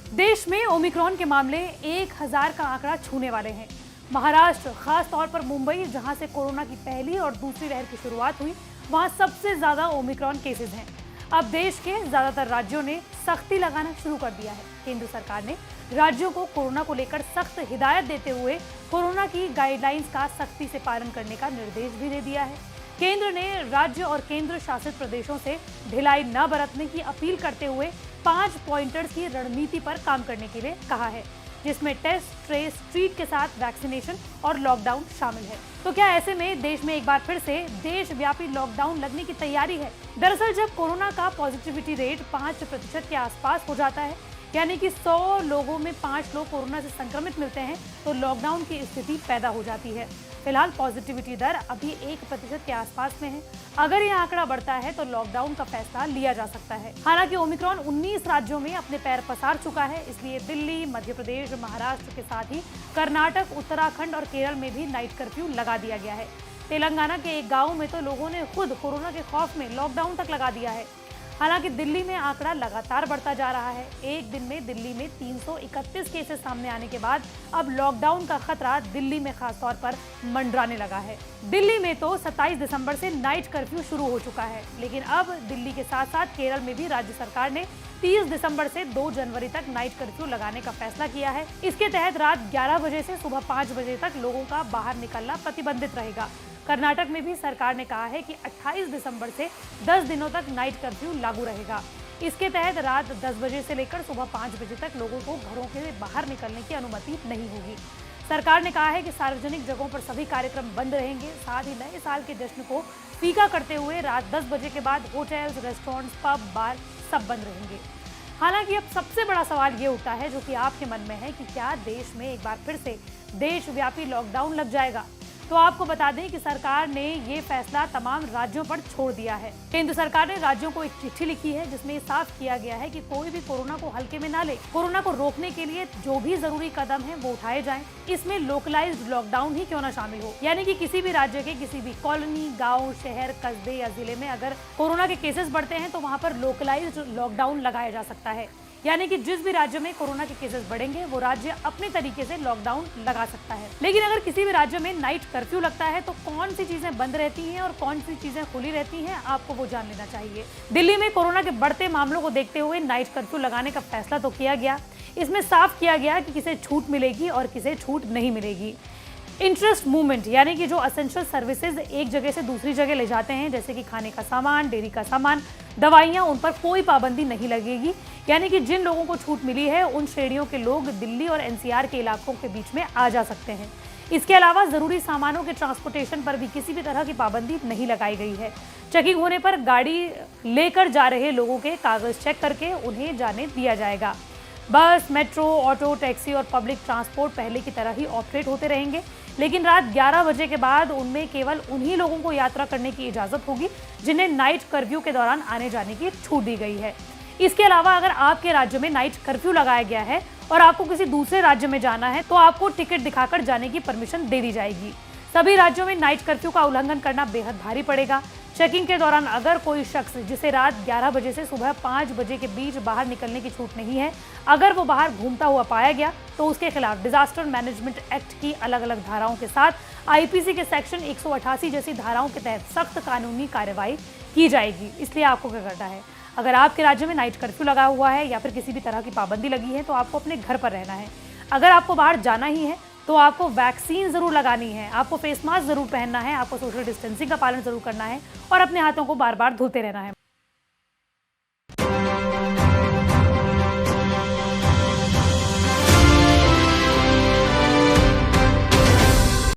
देश में ओमिक्रॉन के मामले 1000 का आंकड़ा छूने वाले हैं। महाराष्ट्र, खास तौर पर मुंबई, जहां से कोरोना की पहली और दूसरी लहर की शुरुआत हुई, वहां सबसे ज्यादा ओमिक्रॉन केसेस हैं। अब देश के ज्यादातर राज्यों ने सख्ती लगाना शुरू कर दिया है। केंद्र सरकार ने राज्यों को कोरोना को लेकर सख्त हिदायत देते हुए कोरोना की गाइडलाइंस का सख्ती से पालन करने का निर्देश भी दे दिया है। केंद्र ने राज्य और केंद्र शासित प्रदेशों से ढिलाई न बरतने की अपील करते हुए 5 पॉइंटर्स की रणनीति पर काम करने के लिए कहा है, जिसमें टेस्ट, ट्रेस, ट्रीट के साथ वैक्सीनेशन और लॉकडाउन शामिल है। तो क्या ऐसे में देश में एक बार फिर से देशव्यापी लॉकडाउन लगने की तैयारी है? दरअसल जब कोरोना का पॉजिटिविटी रेट 5% के आसपास हो जाता है, यानी कि 100 लोगों में 5 लोग कोरोना से संक्रमित मिलते हैं, तो लॉकडाउन की स्थिति पैदा हो जाती है। फिलहाल पॉजिटिविटी दर अभी 1% के आसपास में है। अगर यह आंकड़ा बढ़ता है तो लॉकडाउन का फैसला लिया जा सकता है। हालांकि ओमिक्रॉन 19 राज्यों में अपने पैर पसार चुका है, इसलिए दिल्ली, मध्य प्रदेश, महाराष्ट्र के साथ ही कर्नाटक, उत्तराखंड और केरल में भी नाइट कर्फ्यू लगा दिया गया है। तेलंगाना के एक गाँव में तो लोगों ने खुद कोरोना के खौफ में लॉकडाउन तक लगा दिया है। हालांकि दिल्ली में आंकड़ा लगातार बढ़ता जा रहा है। एक दिन में दिल्ली में 331 केसेस सामने आने के बाद अब लॉकडाउन का खतरा दिल्ली में खास तौर पर मंडराने लगा है। दिल्ली में तो 27 दिसंबर से नाइट कर्फ्यू शुरू हो चुका है, लेकिन अब दिल्ली के साथ साथ केरल में भी राज्य सरकार ने 30 दिसंबर से 2 जनवरी तक नाइट कर्फ्यू लगाने का फैसला किया है। इसके तहत रात 11 बजे से सुबह 5 बजे तक लोगों का बाहर निकलना प्रतिबंधित रहेगा। कर्नाटक में भी सरकार ने कहा है कि 28 दिसंबर से 10 दिनों तक नाइट कर्फ्यू लागू रहेगा। इसके तहत रात 10 बजे से लेकर सुबह 5 बजे तक लोगों को घरों के बाहर निकलने की अनुमति नहीं होगी। सरकार ने कहा है कि सार्वजनिक जगहों पर सभी कार्यक्रम बंद रहेंगे। साथ ही नए साल के जश्न को फीका करते हुए रात 10 बजे के बाद होटल्स, रेस्टोरेंट्स, पब, बार सब बंद रहेंगे। हालांकि अब सबसे बड़ा सवाल ये उठता है जो कि आपके मन में है कि क्या देश में एक बार फिर से देशव्यापी लॉकडाउन लग जाएगा? तो आपको बता दें कि सरकार ने ये फैसला तमाम राज्यों पर छोड़ दिया है। केंद्र सरकार ने राज्यों को एक चिट्ठी लिखी है, जिसमें साफ किया गया है कि कोई भी कोरोना को हल्के में ना ले। कोरोना को रोकने के लिए जो भी जरूरी कदम है वो उठाए जाएं। इसमें लोकलाइज्ड लॉकडाउन ही क्यों ना शामिल हो, यानी कि किसी भी राज्य के किसी भी कॉलोनी, गाँव, शहर, कस्बे या जिले में अगर कोरोना के केसेस बढ़ते हैं तो वहाँ पर लोकलाइज्ड लॉकडाउन लगाया जा सकता है। यानी कि जिस भी राज्य में कोरोना के केसेस बढ़ेंगे वो राज्य अपने तरीके से लॉकडाउन लगा सकता है। लेकिन अगर किसी भी राज्य में नाइट कर्फ्यू लगता है तो कौन सी चीजें बंद रहती हैं और कौन सी चीजें खुली रहती हैं, आपको वो जान लेना चाहिए। दिल्ली में कोरोना के बढ़ते मामलों को देखते हुए नाइट कर्फ्यू लगाने का फैसला तो किया गया। इसमें साफ किया गया कि किसे छूट मिलेगी और किसे छूट नहीं मिलेगी। इंटरेस्ट मूवमेंट, यानी कि जो असेंशियल सर्विसेज एक जगह से दूसरी जगह ले जाते हैं, जैसे कि खाने का सामान, डेयरी का सामान, दवाइयाँ, उन पर कोई पाबंदी नहीं लगेगी। यानी कि जिन लोगों को छूट मिली है उन श्रेणियों के लोग दिल्ली और एनसीआर के इलाकों के बीच में आ जा सकते हैं। इसके अलावा जरूरी सामानों के ट्रांसपोर्टेशन पर भी किसी भी तरह की पाबंदी नहीं लगाई गई है। चेकिंग होने पर गाड़ी लेकर जा रहे लोगों के कागज चेक करके उन्हें जाने दिया जाएगा। बस, मेट्रो, ऑटो, टैक्सी और पब्लिक ट्रांसपोर्ट पहले की तरह ही ऑपरेट होते रहेंगे, लेकिन रात 11 बजे के बाद उनमें केवल उन्हीं लोगों को यात्रा करने की इजाज़त होगी जिन्हें नाइट कर्फ्यू के दौरान आने जाने की छूट दी गई है। इसके अलावा अगर आपके राज्य में नाइट कर्फ्यू लगाया गया है और आपको किसी दूसरे राज्य में जाना है तो आपको टिकट दिखाकर जाने की परमिशन दे दी जाएगी। सभी राज्यों में नाइट कर्फ्यू का उल्लंघन करना बेहद भारी पड़ेगा। चेकिंग के दौरान अगर कोई शख्स जिसे रात 11 बजे से सुबह 5 बजे के बीच बाहर निकलने की छूट नहीं है, अगर वो बाहर घूमता हुआ पाया गया तो उसके खिलाफ डिजास्टर मैनेजमेंट एक्ट की अलग अलग धाराओं के साथ आईपीसी के सेक्शन 188 जैसी धाराओं के तहत सख्त कानूनी कार्रवाई की जाएगी। इसलिए आपको क्या करना है, अगर आपके राज्य में नाइट कर्फ्यू लगा हुआ है या फिर किसी भी तरह की पाबंदी लगी है तो आपको अपने घर पर रहना है। अगर आपको बाहर जाना ही है तो आपको वैक्सीन जरूर लगानी है, आपको फेस मास्क जरूर पहनना है, आपको सोशल डिस्टेंसिंग का पालन जरूर करना है और अपने हाथों को बार बार धोते रहना है।